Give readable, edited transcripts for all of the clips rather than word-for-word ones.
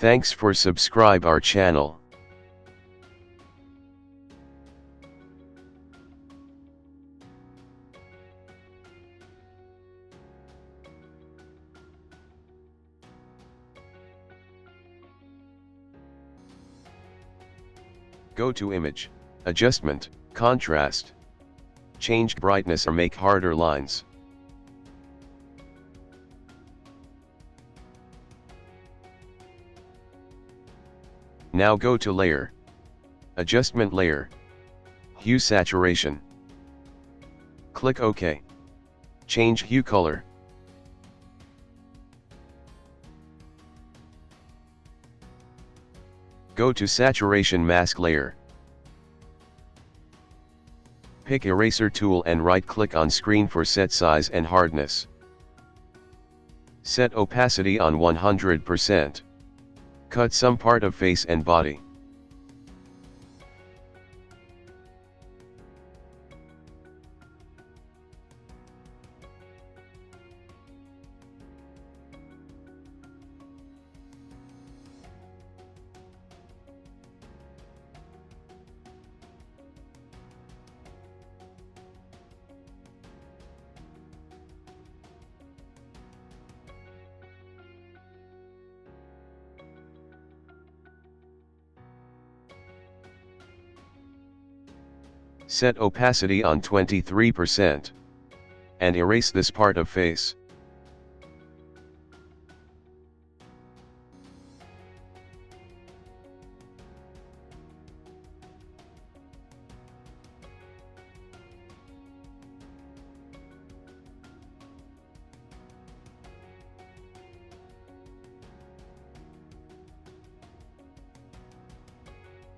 Thanks for subscribe our channel. Go to Image, Adjustment, Contrast. Change brightness or make harder lines. Now go to Layer, Adjustment Layer, Hue Saturation. Click OK. Change hue color. Go to Saturation Mask Layer. Pick Eraser tool and right-click on screen for set size and hardness. Set opacity on 100%. Cut some part of face and body. Set opacity on 23%. And erase this part of face.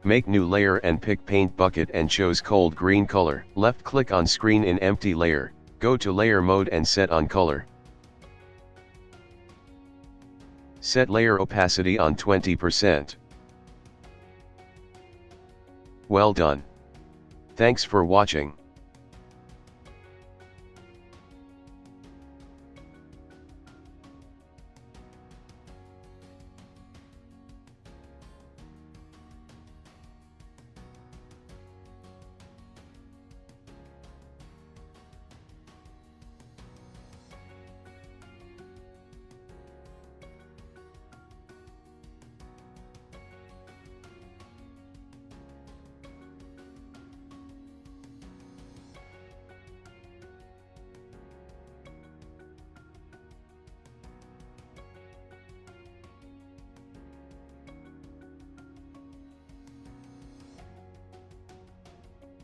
Make new layer and pick paint bucket and chose cold green color. Left click on screen in empty layer, go to layer mode and set on color. Set layer opacity on 20%. Well done. Thanks for watching.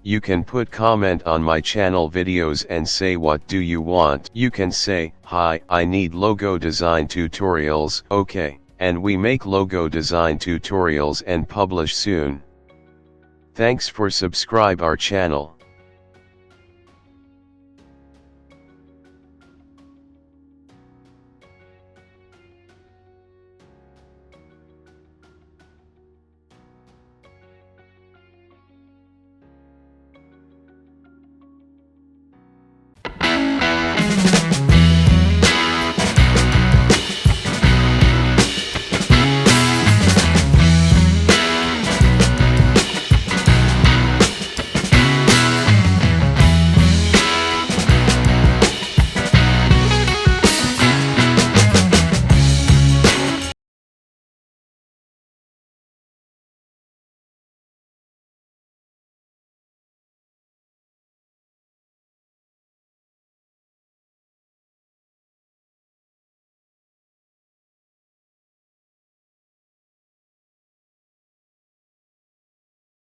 You can put comment on my channel videos and say what do you want. You can say, hi, I need logo design tutorials. Okay, and we make logo design tutorials and publish soon. Thanks for subscribe our channel.